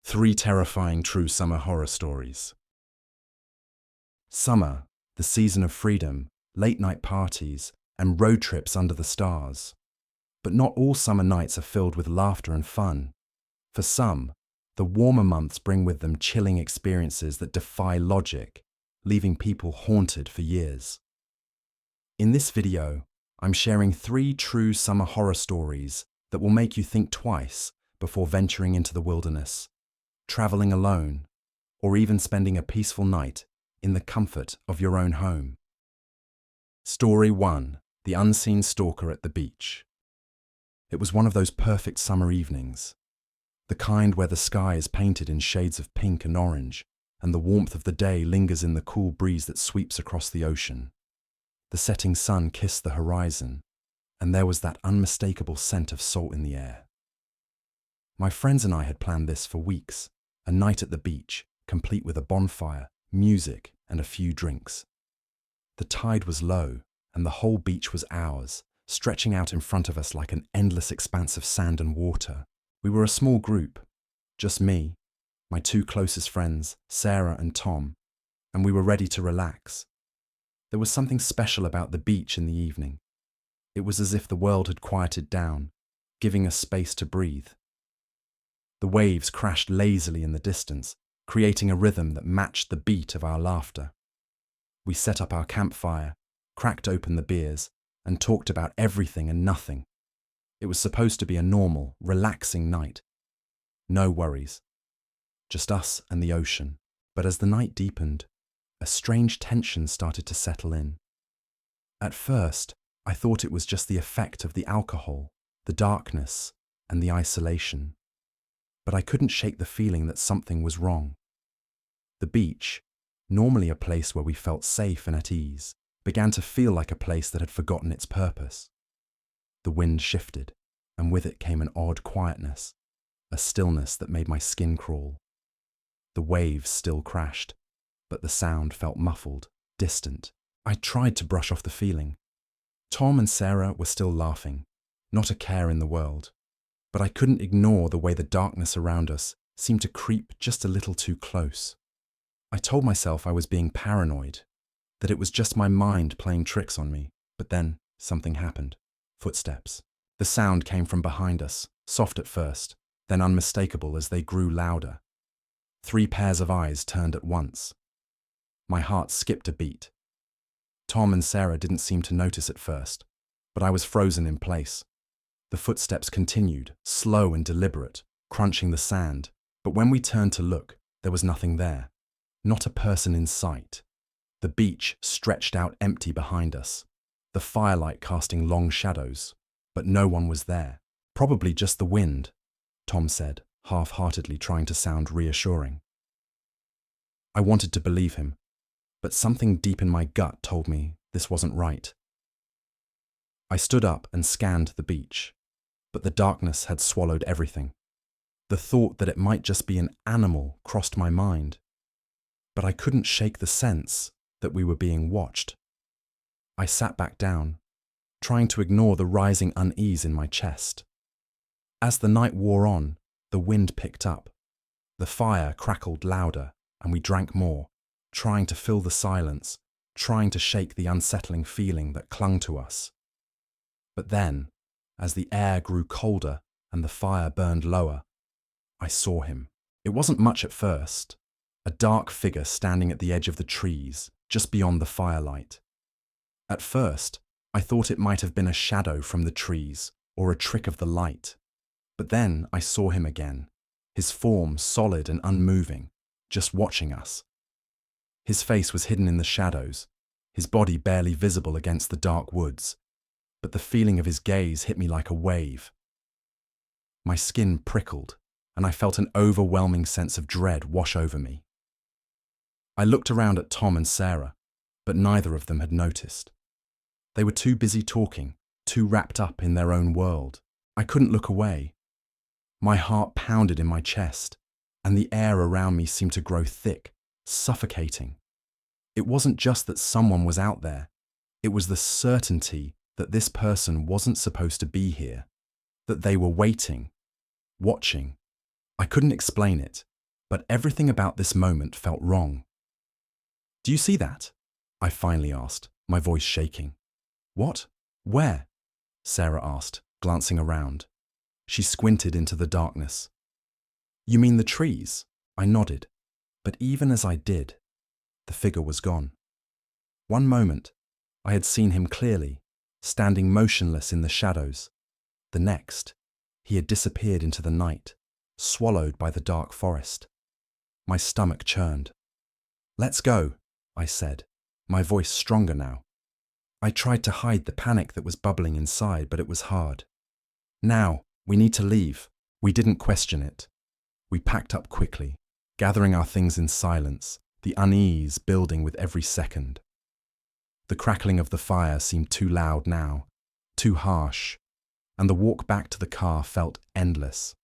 3 terrifying true summer horror stories. Summer, the season of freedom, late-night parties, and road trips under the stars. But not all summer nights are filled with laughter and fun. For some, the warmer months bring with them chilling experiences that defy logic, leaving people haunted for years. In this video, I'm sharing 3 true summer horror stories that will make you think twice before venturing into the wilderness, traveling alone, or even spending a peaceful night in the comfort of your own home. Story 1. The Unseen Stalker at the Beach. It was one of those perfect summer evenings, the kind where the sky is painted in shades of pink and orange, and the warmth of the day lingers in the cool breeze that sweeps across the ocean. The setting sun kissed the horizon, and there was that unmistakable scent of salt in the air. My friends and I had planned this for weeks, a night at the beach, complete with a bonfire, music, and a few drinks. The tide was low, and the whole beach was ours, stretching out in front of us like an endless expanse of sand and water. We were a small group, just me, my 2 closest friends, Sarah and Tom, and we were ready to relax. There was something special about the beach in the evening. It was as if the world had quieted down, giving us space to breathe. The waves crashed lazily in the distance, creating a rhythm that matched the beat of our laughter. We set up our campfire, cracked open the beers, and talked about everything and nothing. It was supposed to be a normal, relaxing night. No worries. Just us and the ocean. But as the night deepened, a strange tension started to settle in. At first, I thought it was just the effect of the alcohol, the darkness, and the isolation. But I couldn't shake the feeling that something was wrong. The beach, normally a place where we felt safe and at ease, began to feel like a place that had forgotten its purpose. The wind shifted, and with it came an odd quietness, a stillness that made my skin crawl. The waves still crashed, but the sound felt muffled, distant. I tried to brush off the feeling. Tom and Sarah were still laughing, not a care in the world. But I couldn't ignore the way the darkness around us seemed to creep just a little too close. I told myself I was being paranoid, that it was just my mind playing tricks on me. But then something happened. Footsteps. The sound came from behind us, soft at first, then unmistakable as they grew louder. 3 pairs of eyes turned at once. My heart skipped a beat. Tom and Sarah didn't seem to notice at first, but I was frozen in place. The footsteps continued, slow and deliberate, crunching the sand, but when we turned to look, there was nothing there. Not a person in sight. The beach stretched out empty behind us, the firelight casting long shadows, but no one was there. Probably just the wind, Tom said, half-heartedly trying to sound reassuring. I wanted to believe him, but something deep in my gut told me this wasn't right. I stood up and scanned the beach, but the darkness had swallowed everything. The thought that it might just be an animal crossed my mind, but I couldn't shake the sense that we were being watched. I sat back down, trying to ignore the rising unease in my chest. As the night wore on, the wind picked up. The fire crackled louder, and we drank more, trying to fill the silence, trying to shake the unsettling feeling that clung to us. But then, as the air grew colder and the fire burned lower, I saw him. It wasn't much at first, a dark figure standing at the edge of the trees, just beyond the firelight. At first, I thought it might have been a shadow from the trees or a trick of the light. But then I saw him again, his form solid and unmoving, just watching us. His face was hidden in the shadows, his body barely visible against the dark woods, but the feeling of his gaze hit me like a wave. My skin prickled, and I felt an overwhelming sense of dread wash over me. I looked around at Tom and Sarah, but neither of them had noticed. They were too busy talking, too wrapped up in their own world. I couldn't look away. My heart pounded in my chest, and the air around me seemed to grow thick, suffocating. It wasn't just that someone was out there, it was the certainty that this person wasn't supposed to be here, that they were waiting, watching. I couldn't explain it, But everything about this moment felt wrong. "Do you see that?" I finally asked, my voice shaking. "What? Where?" Sarah asked, glancing around. She squinted into the darkness. "You mean the trees?" I nodded, but even as I did, the figure was gone. One moment, I had seen him clearly, standing motionless in the shadows. The next, he had disappeared into the night, swallowed by the dark forest. My stomach churned. "Let's go," I said, my voice stronger now. I tried to hide the panic that was bubbling inside, but it was hard. "Now, we need to leave." We didn't question it. We packed up quickly, gathering our things in silence, the unease building with every second. The crackling of the fire seemed too loud now, too harsh, and the walk back to the car felt endless.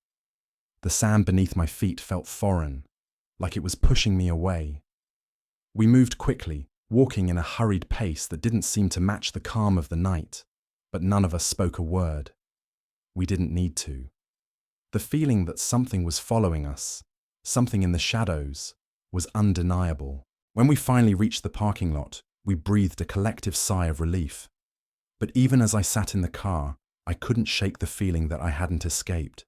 The sand beneath my feet felt foreign, like it was pushing me away. We moved quickly, walking in a hurried pace that didn't seem to match the calm of the night, but none of us spoke a word. We didn't need to. The feeling that something was following us, something in the shadows, was undeniable. When we finally reached the parking lot, we breathed a collective sigh of relief. But even as I sat in the car, I couldn't shake the feeling that I hadn't escaped,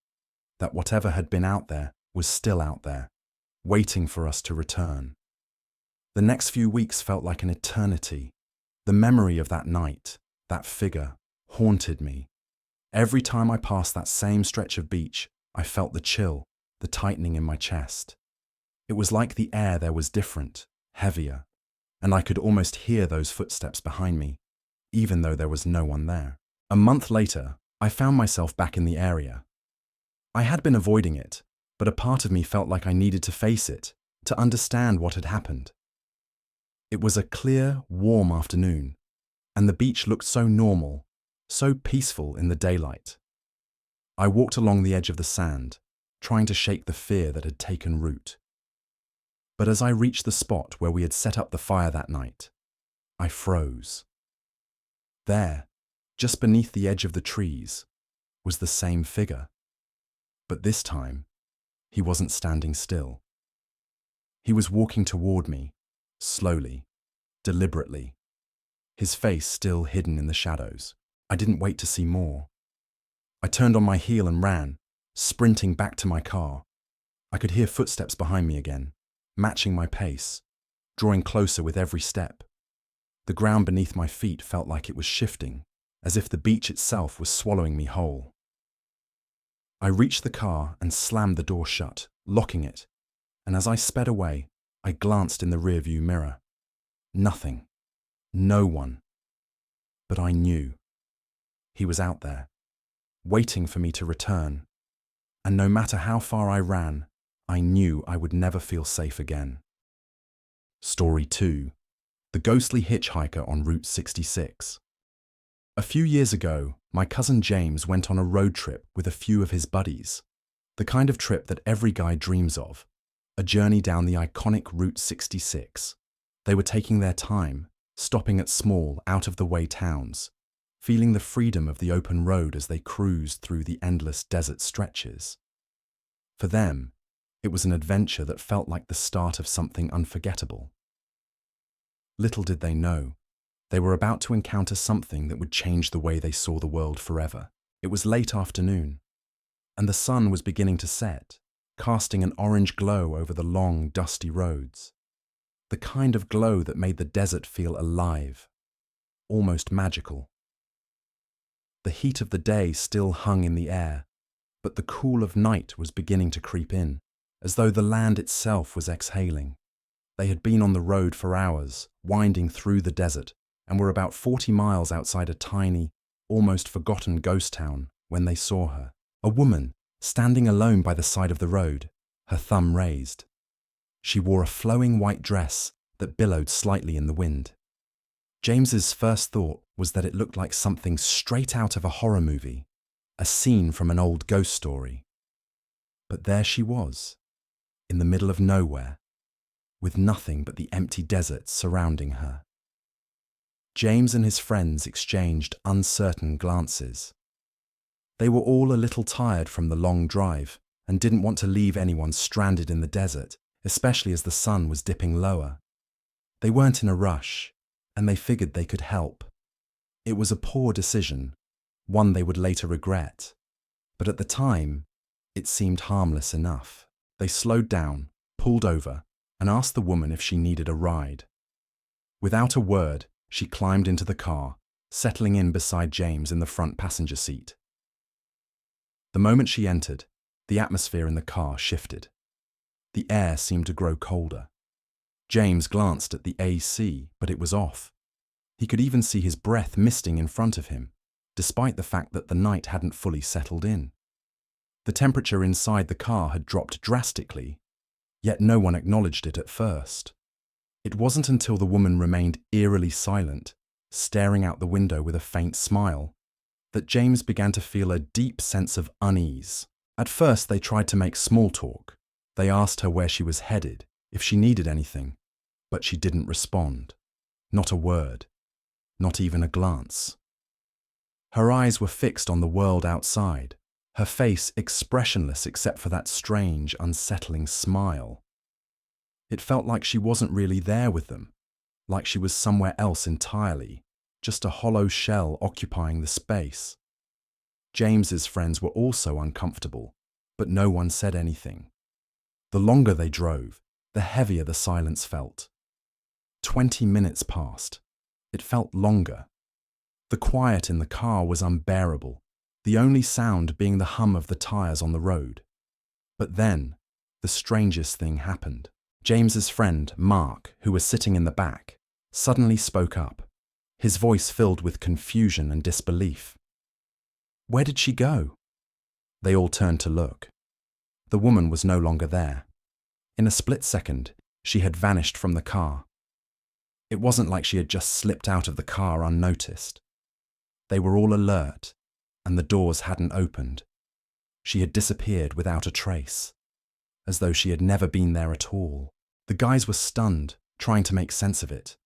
that whatever had been out there was still out there, waiting for us to return. The next few weeks felt like an eternity. The memory of that night, that figure, haunted me. Every time I passed that same stretch of beach, I felt the chill, the tightening in my chest. It was like the air there was different, heavier, and I could almost hear those footsteps behind me, even though there was no one there. A month later, I found myself back in the area. I had been avoiding it, but a part of me felt like I needed to face it, to understand what had happened. It was a clear, warm afternoon, and the beach looked so normal, so peaceful in the daylight. I walked along the edge of the sand, trying to shake the fear that had taken root. But as I reached the spot where we had set up the fire that night, I froze. There, just beneath the edge of the trees, was the same figure. But this time, he wasn't standing still. He was walking toward me, slowly, deliberately, his face still hidden in the shadows. I didn't wait to see more. I turned on my heel and ran, sprinting back to my car. I could hear footsteps behind me again, matching my pace, drawing closer with every step. The ground beneath my feet felt like it was shifting, as if the beach itself was swallowing me whole. I reached the car and slammed the door shut, locking it, and as I sped away, I glanced in the rearview mirror. Nothing. No one. But I knew. He was out there, waiting for me to return, and no matter how far I ran, I knew I would never feel safe again. Story 2. The ghostly hitchhiker on Route 66. A few years ago, my cousin James went on a road trip with a few of his buddies. The kind of trip that every guy dreams of, a journey down the iconic Route 66. They were taking their time, stopping at small, out-of-the-way towns, feeling the freedom of the open road as they cruised through the endless desert stretches. For them, it was an adventure that felt like the start of something unforgettable. Little did they know, they were about to encounter something that would change the way they saw the world forever. It was late afternoon, and the sun was beginning to set, casting an orange glow over the long, dusty roads. The kind of glow that made the desert feel alive, almost magical. The heat of the day still hung in the air, but the cool of night was beginning to creep in, as though the land itself was exhaling. They had been on the road for hours, winding through the desert, and were about 40 miles outside a tiny, almost forgotten ghost town when they saw her. A woman, standing alone by the side of the road, her thumb raised. She wore a flowing white dress that billowed slightly in the wind. James's first thought was that it looked like something straight out of a horror movie, a scene from an old ghost story. But there she was, in the middle of nowhere, with nothing but the empty desert surrounding her. James and his friends exchanged uncertain glances. They were all a little tired from the long drive, and didn't want to leave anyone stranded in the desert, especially as the sun was dipping lower. They weren't in a rush, and they figured they could help. It was a poor decision, one they would later regret. But at the time, it seemed harmless enough. They slowed down, pulled over, and asked the woman if she needed a ride. Without a word, she climbed into the car, settling in beside James in the front passenger seat. The moment she entered, the atmosphere in the car shifted. The air seemed to grow colder. James glanced at the AC, but it was off. He could even see his breath misting in front of him, despite the fact that the night hadn't fully settled in. The temperature inside the car had dropped drastically, yet no one acknowledged it at first. It wasn't until the woman remained eerily silent, staring out the window with a faint smile, that James began to feel a deep sense of unease. At first, they tried to make small talk. They asked her where she was headed, if she needed anything, but she didn't respond. Not a word, not even a glance. Her eyes were fixed on the world outside, her face expressionless except for that strange, unsettling smile. It felt like she wasn't really there with them, like she was somewhere else entirely, just a hollow shell occupying the space. James's friends were also uncomfortable, but no one said anything. The longer they drove, the heavier the silence felt. 20 minutes passed. It felt longer. The quiet in the car was unbearable, the only sound being the hum of the tires on the road. But then, the strangest thing happened. James's friend, Mark, who was sitting in the back, suddenly spoke up, his voice filled with confusion and disbelief. "Where did she go?" They all turned to look. The woman was no longer there. In a split second, she had vanished from the car. It wasn't like she had just slipped out of the car unnoticed. They were all alert, and the doors hadn't opened. She had disappeared without a trace, as though she had never been there at all. The guys were stunned, trying to make sense of it.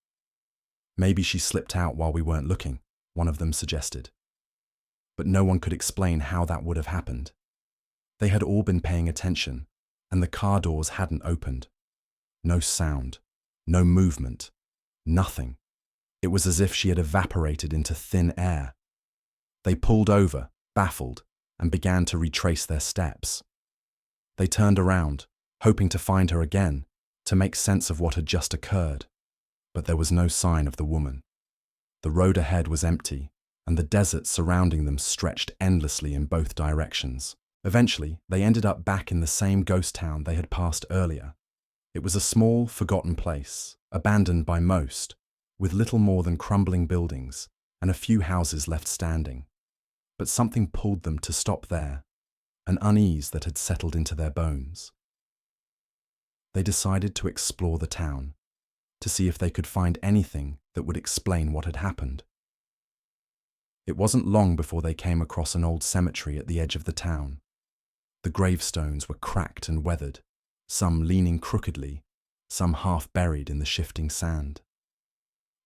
"Maybe she slipped out while we weren't looking," one of them suggested. But no one could explain how that would have happened. They had all been paying attention, and the car doors hadn't opened. No sound, no movement, nothing. It was as if she had evaporated into thin air. They pulled over, baffled, and began to retrace their steps. They turned around, hoping to find her again, to make sense of what had just occurred. But there was no sign of the woman. The road ahead was empty, and the desert surrounding them stretched endlessly in both directions. Eventually, they ended up back in the same ghost town they had passed earlier. It was a small, forgotten place, abandoned by most, with little more than crumbling buildings and a few houses left standing. But something pulled them to stop there, an unease that had settled into their bones. They decided to explore the town, to see if they could find anything that would explain what had happened. It wasn't long before they came across an old cemetery at the edge of the town. The gravestones were cracked and weathered, some leaning crookedly, some half buried in the shifting sand.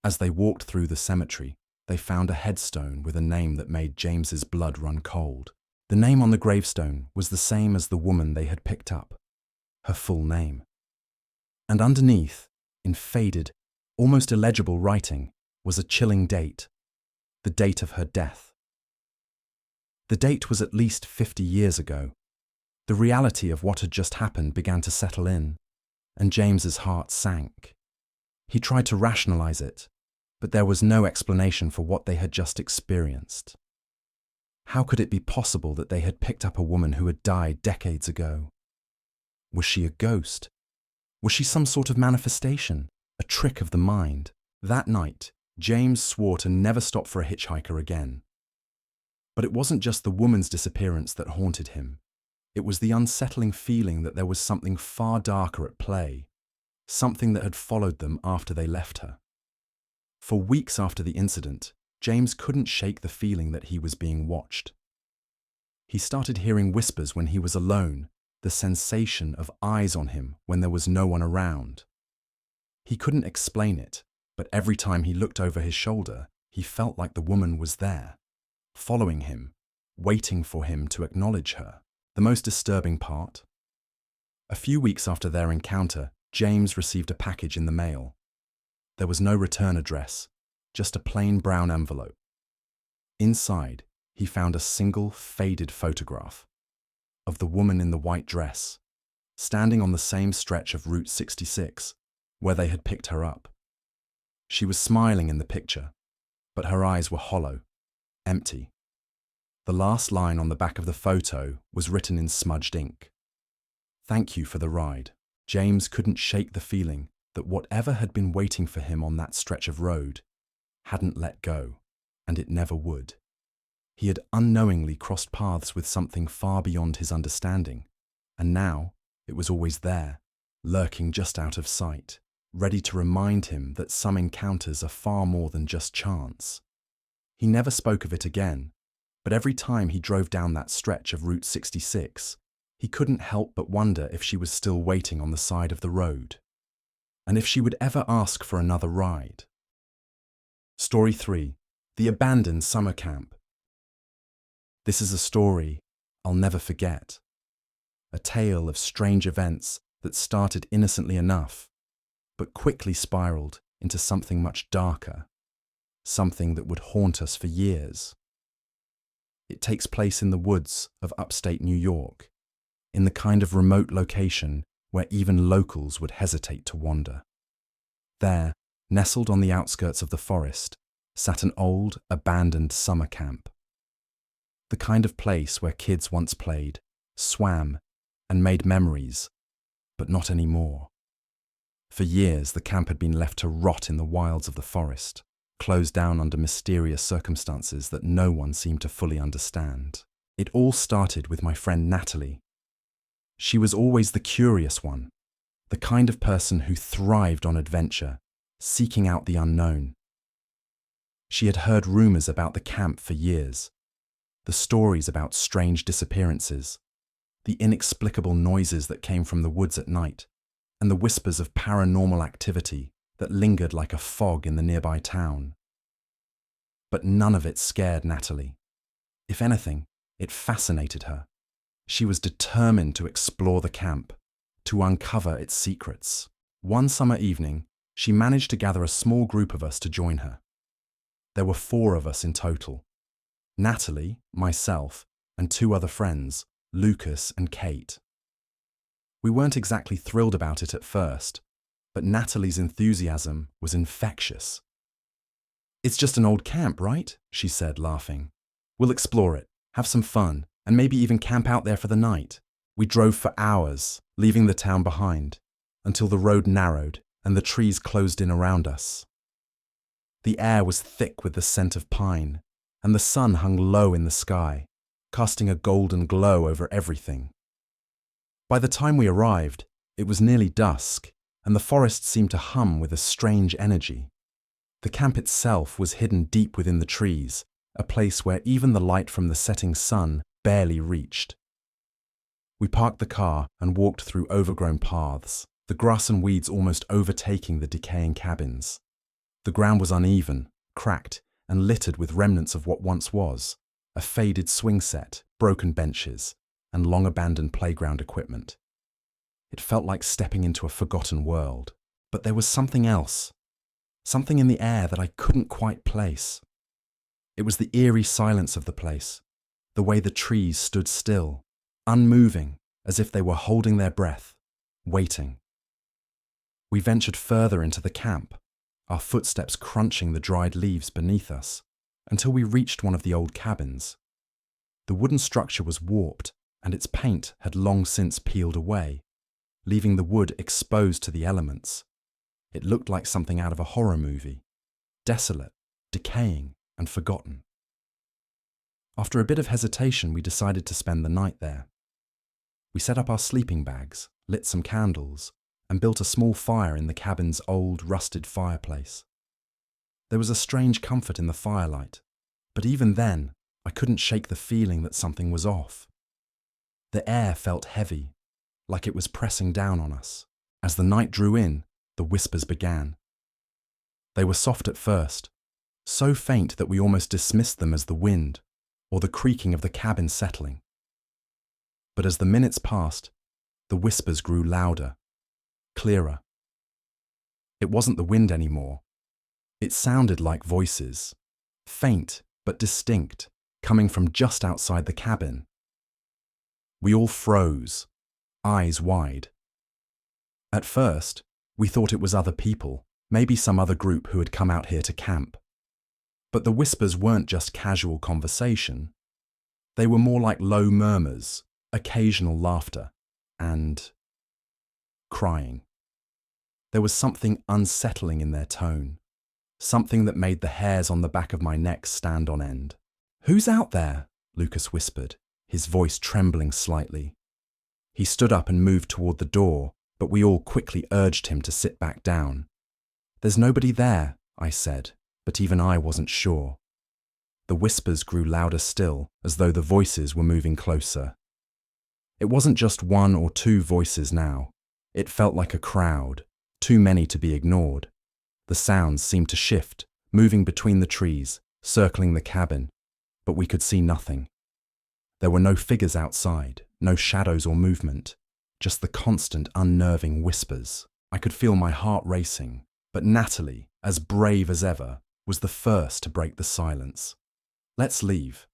As they walked through the cemetery, they found a headstone with a name that made James's blood run cold. The name on the gravestone was the same as the woman they had picked up, her full name. And underneath, in faded, almost illegible writing, was a chilling date, the date of her death. The date was at least 50 years ago. The reality of what had just happened began to settle in, and James's heart sank. He tried to rationalize it, but there was no explanation for what they had just experienced. How could it be possible that they had picked up a woman who had died decades ago? Was she a ghost? Was she some sort of manifestation, a trick of the mind? That night, James swore to never stop for a hitchhiker again. But it wasn't just the woman's disappearance that haunted him. It was the unsettling feeling that there was something far darker at play, something that had followed them after they left her. For weeks after the incident, James couldn't shake the feeling that he was being watched. He started hearing whispers when he was alone, the sensation of eyes on him when there was no one around. He couldn't explain it, but every time he looked over his shoulder, he felt like the woman was there, following him, waiting for him to acknowledge her. The most disturbing part? A few weeks after their encounter, James received a package in the mail. There was no return address, just a plain brown envelope. Inside, he found a single faded photograph of the woman in the white dress, standing on the same stretch of Route 66, where they had picked her up. She was smiling in the picture, but her eyes were hollow, empty. The last line on the back of the photo was written in smudged ink. "Thank you for the ride." James couldn't shake the feeling that whatever had been waiting for him on that stretch of road hadn't let go, and it never would. He had unknowingly crossed paths with something far beyond his understanding, and now it was always there, lurking just out of sight, ready to remind him that some encounters are far more than just chance. He never spoke of it again, but every time he drove down that stretch of Route 66, he couldn't help but wonder if she was still waiting on the side of the road, and if she would ever ask for another ride. Story 3. The Abandoned Summer Camp. This is a story I'll never forget. A tale of strange events that started innocently enough, but quickly spiraled into something much darker, something that would haunt us for years. It takes place in the woods of upstate New York, in the kind of remote location where even locals would hesitate to wander. There, nestled on the outskirts of the forest, sat an old, abandoned summer camp. The kind of place where kids once played, swam, and made memories, but not anymore. For years, the camp had been left to rot in the wilds of the forest, closed down under mysterious circumstances that no one seemed to fully understand. It all started with my friend Natalie. She was always the curious one, the kind of person who thrived on adventure, seeking out the unknown. She had heard rumors about the camp for years, the stories about strange disappearances, the inexplicable noises that came from the woods at night, and the whispers of paranormal activity that lingered like a fog in the nearby town. But none of it scared Natalie. If anything, it fascinated her. She was determined to explore the camp, to uncover its secrets. One summer evening, she managed to gather a small group of us to join her. There were 4 of us in total: Natalie, myself, and 2 other friends, Lucas and Kate. We weren't exactly thrilled about it at first, but Natalie's enthusiasm was infectious. "It's just an old camp, right?" she said, laughing. "We'll explore it, have some fun, and maybe even camp out there for the night." We drove for hours, leaving the town behind, until the road narrowed and the trees closed in around us. The air was thick with the scent of pine, and the sun hung low in the sky, casting a golden glow over everything. By the time we arrived, it was nearly dusk, and the forest seemed to hum with a strange energy. The camp itself was hidden deep within the trees, a place where even the light from the setting sun barely reached. We parked the car and walked through overgrown paths, the grass and weeds almost overtaking the decaying cabins. The ground was uneven, cracked, and littered with remnants of what once was a faded swing set, broken benches, and long-abandoned playground equipment. It felt like stepping into a forgotten world, but there was something else, something in the air that I couldn't quite place. It was the eerie silence of the place, the way the trees stood still, unmoving, as if they were holding their breath, waiting. We ventured further into the camp, our footsteps crunching the dried leaves beneath us, until we reached one of the old cabins. The wooden structure was warped, and its paint had long since peeled away, leaving the wood exposed to the elements. It looked like something out of a horror movie, desolate, decaying, and forgotten. After a bit of hesitation, we decided to spend the night there. We set up our sleeping bags, lit some candles, and built a small fire in the cabin's old, rusted fireplace. There was a strange comfort in the firelight, but even then, I couldn't shake the feeling that something was off. The air felt heavy, like it was pressing down on us. As the night drew in, the whispers began. They were soft at first, so faint that we almost dismissed them as the wind, or the creaking of the cabin settling. But as the minutes passed, the whispers grew louder, clearer. It wasn't the wind anymore. It sounded like voices, faint but distinct, coming from just outside the cabin. We all froze, eyes wide. At first, we thought it was other people, maybe some other group who had come out here to camp. But the whispers weren't just casual conversation. They were more like low murmurs, occasional laughter, and crying. There was something unsettling in their tone, something that made the hairs on the back of my neck stand on end. "Who's out there?" Lucas whispered, his voice trembling slightly. He stood up and moved toward the door, but we all quickly urged him to sit back down. "There's nobody there," I said, but even I wasn't sure. The whispers grew louder still, as though the voices were moving closer. It wasn't just one or two voices now. It felt like a crowd, too many to be ignored. The sounds seemed to shift, moving between the trees, circling the cabin, but we could see nothing. There were no figures outside, no shadows or movement, just the constant, unnerving whispers. I could feel my heart racing, but Natalie, as brave as ever, was the first to break the silence. "Let's leave.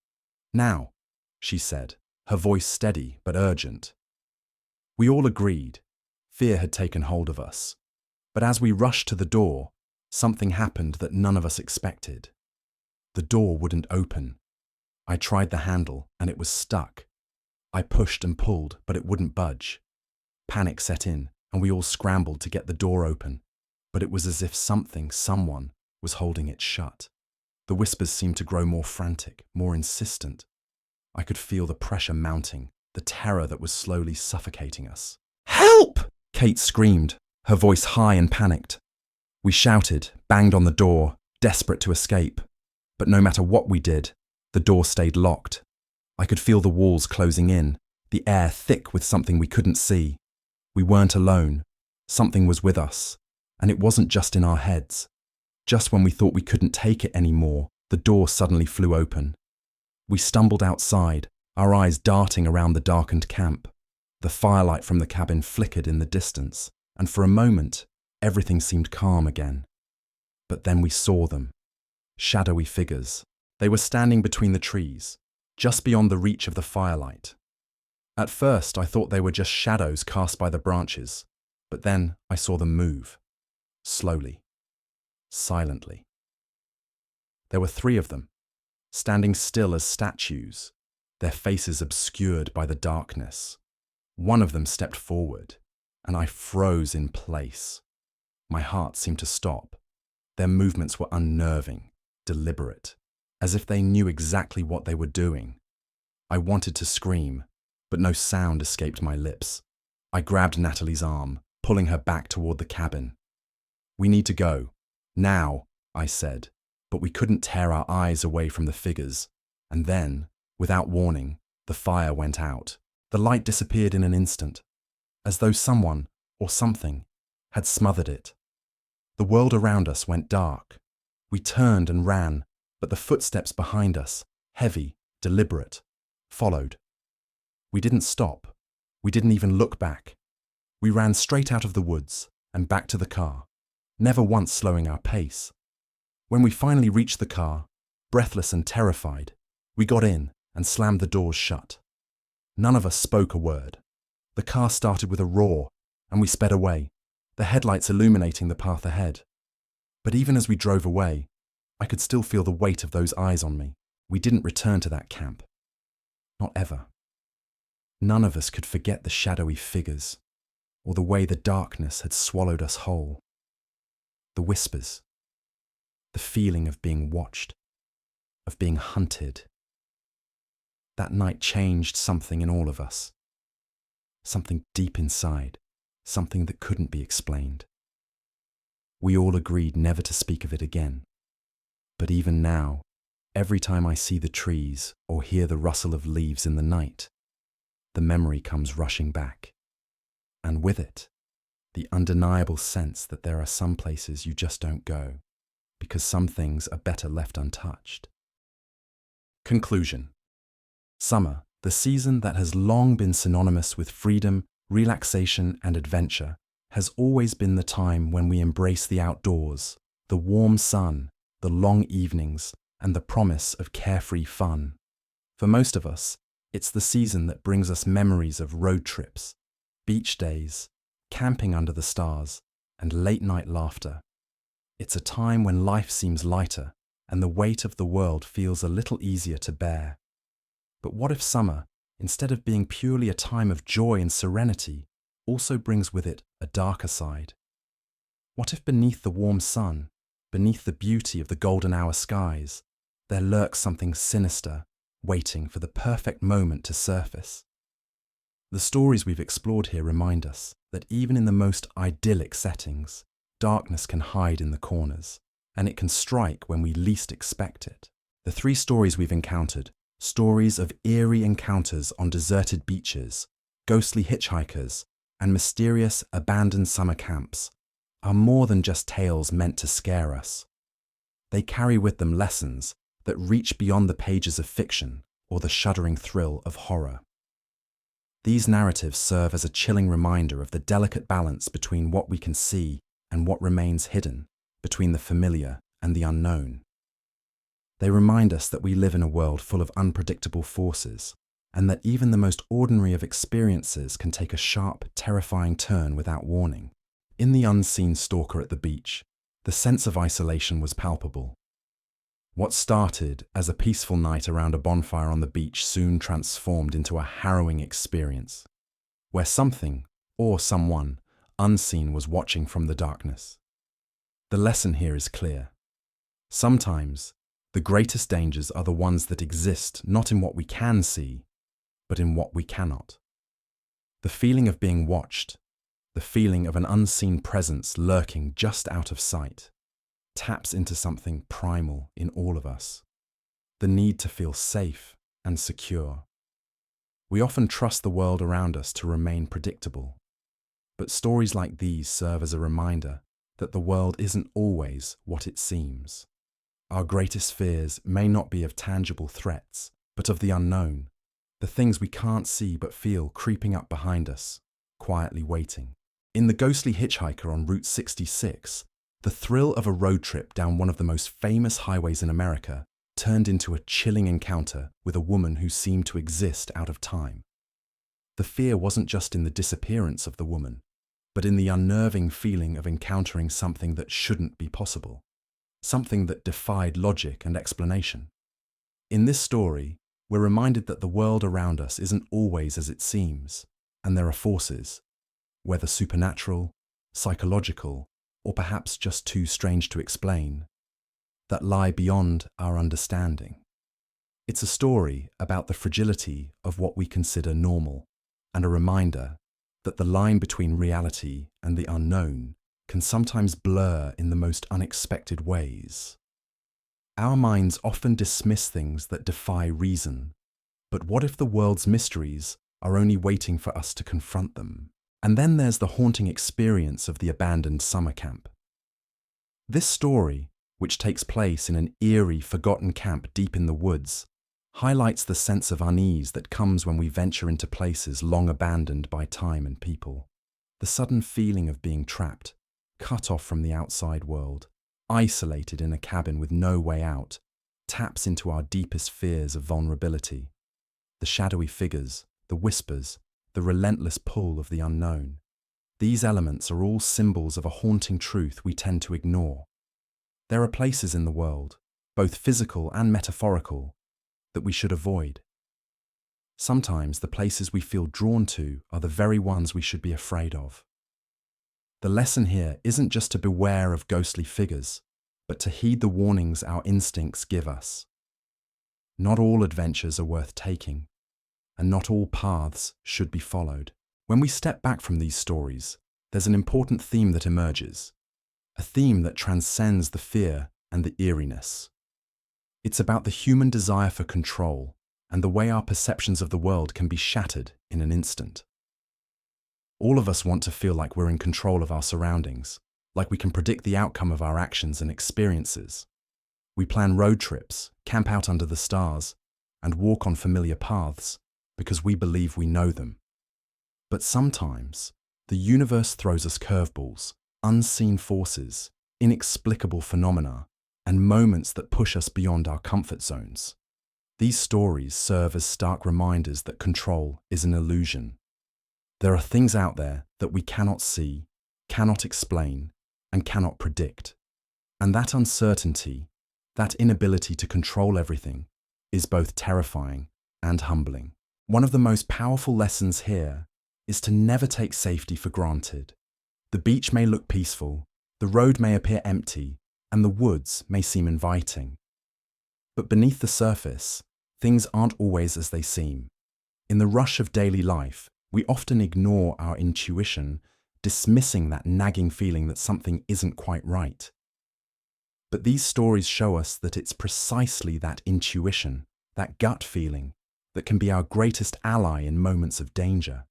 Now," she said, her voice steady but urgent. We all agreed. Fear had taken hold of us. But as we rushed to the door, something happened that none of us expected. The door wouldn't open. I tried the handle, and it was stuck. I pushed and pulled, but it wouldn't budge. Panic set in, and we all scrambled to get the door open. But it was as if someone, was holding it shut. The whispers seemed to grow more frantic, more insistent. I could feel the pressure mounting, the terror that was slowly suffocating us. "Help!" Kate screamed, her voice high and panicked. We shouted, banged on the door, desperate to escape. But no matter what we did, the door stayed locked. I could feel the walls closing in, the air thick with something we couldn't see. We weren't alone. Something was with us. And it wasn't just in our heads. Just when we thought we couldn't take it anymore, the door suddenly flew open. We stumbled outside, our eyes darting around the darkened camp. The firelight from the cabin flickered in the distance, and for a moment, everything seemed calm again. But then we saw them. Shadowy figures. They were standing between the trees, just beyond the reach of the firelight. At first, I thought they were just shadows cast by the branches, but then I saw them move. Slowly. Silently. There were 3 of them, standing still as statues, their faces obscured by the darkness. One of them stepped forward, and I froze in place. My heart seemed to stop. Their movements were unnerving, deliberate, as if they knew exactly what they were doing. I wanted to scream, but no sound escaped my lips. I grabbed Natalie's arm, pulling her back toward the cabin. "We need to go. Now," I said, but we couldn't tear our eyes away from the figures. And then, without warning, the fire went out. The light disappeared in an instant, as though someone, or something, had smothered it. The world around us went dark. We turned and ran, but the footsteps behind us, heavy, deliberate, followed. We didn't stop. We didn't even look back. We ran straight out of the woods and back to the car, never once slowing our pace. When we finally reached the car, breathless and terrified, we got in and slammed the doors shut. None of us spoke a word. The car started with a roar, and we sped away, the headlights illuminating the path ahead. But even as we drove away, I could still feel the weight of those eyes on me. We didn't return to that camp. Not ever. None of us could forget the shadowy figures, or the way the darkness had swallowed us whole. The whispers. The feeling of being watched, of being hunted. That night changed something in all of us. Something deep inside, something that couldn't be explained. We all agreed never to speak of it again. But even now, every time I see the trees or hear the rustle of leaves in the night, the memory comes rushing back. And with it, the undeniable sense that there are some places you just don't go, because some things are better left untouched. Conclusion. Summer The season that has long been synonymous with freedom, relaxation, and adventure has always been the time when we embrace the outdoors, the warm sun, the long evenings, and the promise of carefree fun. For most of us, it's the season that brings us memories of road trips, beach days, camping under the stars, and late-night laughter. It's a time when life seems lighter and the weight of the world feels a little easier to bear. But what if summer, instead of being purely a time of joy and serenity, also brings with it a darker side? What if beneath the warm sun, beneath the beauty of the golden hour skies, there lurks something sinister, waiting for the perfect moment to surface? The stories we've explored here remind us that even in the most idyllic settings, darkness can hide in the corners, and it can strike when we least expect it. The 3 stories we've encountered, stories of eerie encounters on deserted beaches, ghostly hitchhikers, and mysterious abandoned summer camps, are more than just tales meant to scare us. They carry with them lessons that reach beyond the pages of fiction or the shuddering thrill of horror. These narratives serve as a chilling reminder of the delicate balance between what we can see and what remains hidden, between the familiar and the unknown. They remind us that we live in a world full of unpredictable forces, and that even the most ordinary of experiences can take a sharp, terrifying turn without warning. In The Unseen Stalker at the Beach, the sense of isolation was palpable. What started as a peaceful night around a bonfire on the beach soon transformed into a harrowing experience, where something, or someone, unseen was watching from the darkness. The lesson here is clear. Sometimes, the greatest dangers are the ones that exist not in what we can see, but in what we cannot. The feeling of being watched, the feeling of an unseen presence lurking just out of sight, taps into something primal in all of us, the need to feel safe and secure. We often trust the world around us to remain predictable, but stories like these serve as a reminder that the world isn't always what it seems. Our greatest fears may not be of tangible threats, but of the unknown, the things we can't see but feel creeping up behind us, quietly waiting. In The Ghostly Hitchhiker on Route 66, the thrill of a road trip down one of the most famous highways in America turned into a chilling encounter with a woman who seemed to exist out of time. The fear wasn't just in the disappearance of the woman, but in the unnerving feeling of encountering something that shouldn't be possible, something that defied logic and explanation. In this story, we're reminded that the world around us isn't always as it seems, and there are forces, whether supernatural, psychological, or perhaps just too strange to explain, that lie beyond our understanding. It's a story about the fragility of what we consider normal, and a reminder that the line between reality and the unknown can sometimes blur in the most unexpected ways. Our minds often dismiss things that defy reason, but what if the world's mysteries are only waiting for us to confront them? And then there's the haunting experience of the abandoned summer camp. This story, which takes place in an eerie, forgotten camp deep in the woods, highlights the sense of unease that comes when we venture into places long abandoned by time and people. The sudden feeling of being trapped, cut off from the outside world, isolated in a cabin with no way out, taps into our deepest fears of vulnerability. The shadowy figures, the whispers, the relentless pull of the unknown. These elements are all symbols of a haunting truth we tend to ignore. There are places in the world, both physical and metaphorical, that we should avoid. Sometimes the places we feel drawn to are the very ones we should be afraid of. The lesson here isn't just to beware of ghostly figures, but to heed the warnings our instincts give us. Not all adventures are worth taking, and not all paths should be followed. When we step back from these stories, there's an important theme that emerges, a theme that transcends the fear and the eeriness. It's about the human desire for control and the way our perceptions of the world can be shattered in an instant. All of us want to feel like we're in control of our surroundings, like we can predict the outcome of our actions and experiences. We plan road trips, camp out under the stars, and walk on familiar paths, because we believe we know them. But sometimes, the universe throws us curveballs, unseen forces, inexplicable phenomena, and moments that push us beyond our comfort zones. These stories serve as stark reminders that control is an illusion. There are things out there that we cannot see, cannot explain, and cannot predict. And that uncertainty, that inability to control everything, is both terrifying and humbling. One of the most powerful lessons here is to never take safety for granted. The beach may look peaceful, the road may appear empty, and the woods may seem inviting. But beneath the surface, things aren't always as they seem. In the rush of daily life, we often ignore our intuition, dismissing that nagging feeling that something isn't quite right. But these stories show us that it's precisely that intuition, that gut feeling, that can be our greatest ally in moments of danger.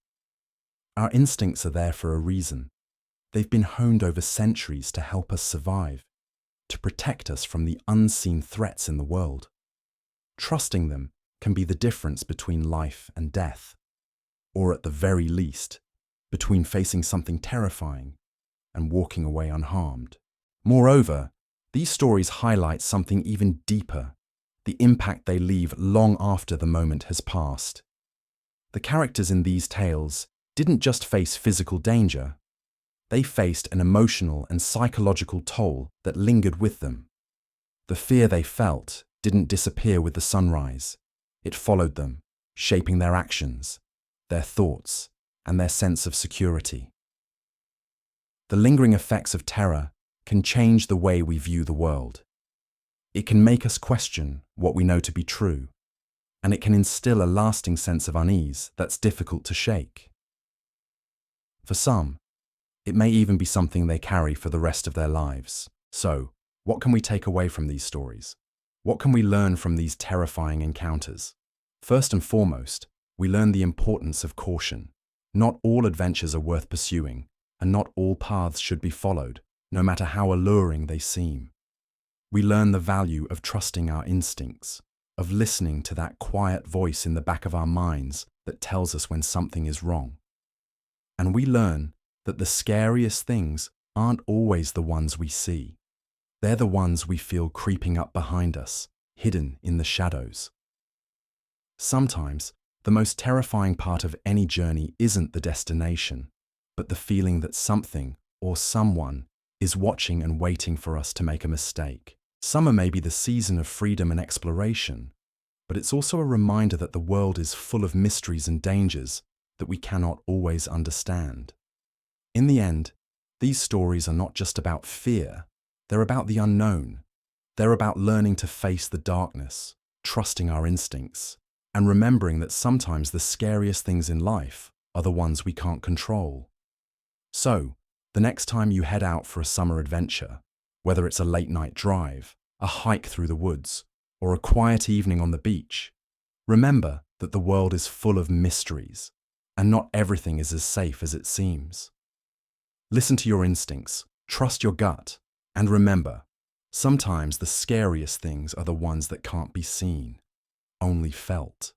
Our instincts are there for a reason. They've been honed over centuries to help us survive, to protect us from the unseen threats in the world. Trusting them can be the difference between life and death, or at the very least, between facing something terrifying and walking away unharmed. Moreover, these stories highlight something even deeper, the impact they leave long after the moment has passed. The characters in these tales didn't just face physical danger, they faced an emotional and psychological toll that lingered with them. The fear they felt didn't disappear with the sunrise. It followed them, shaping their actions, their thoughts, and their sense of security. The lingering effects of terror can change the way we view the world. It can make us question what we know to be true, and it can instill a lasting sense of unease that's difficult to shake. For some, it may even be something they carry for the rest of their lives. So, what can we take away from these stories? What can we learn from these terrifying encounters? First and foremost, we learn the importance of caution. Not all adventures are worth pursuing, and not all paths should be followed, no matter how alluring they seem. We learn the value of trusting our instincts, of listening to that quiet voice in the back of our minds that tells us when something is wrong. And we learn that the scariest things aren't always the ones we see. They're the ones we feel creeping up behind us, hidden in the shadows. Sometimes, the most terrifying part of any journey isn't the destination, but the feeling that something or someone is watching and waiting for us to make a mistake. Summer may be the season of freedom and exploration, but it's also a reminder that the world is full of mysteries and dangers that we cannot always understand. In the end, these stories are not just about fear, they're about the unknown. They're about learning to face the darkness, trusting our instincts, and remembering that sometimes the scariest things in life are the ones we can't control. So, the next time you head out for a summer adventure, whether it's a late-night drive, a hike through the woods, or a quiet evening on the beach, remember that the world is full of mysteries, and not everything is as safe as it seems. Listen to your instincts, trust your gut, and remember, sometimes the scariest things are the ones that can't be seen, only felt.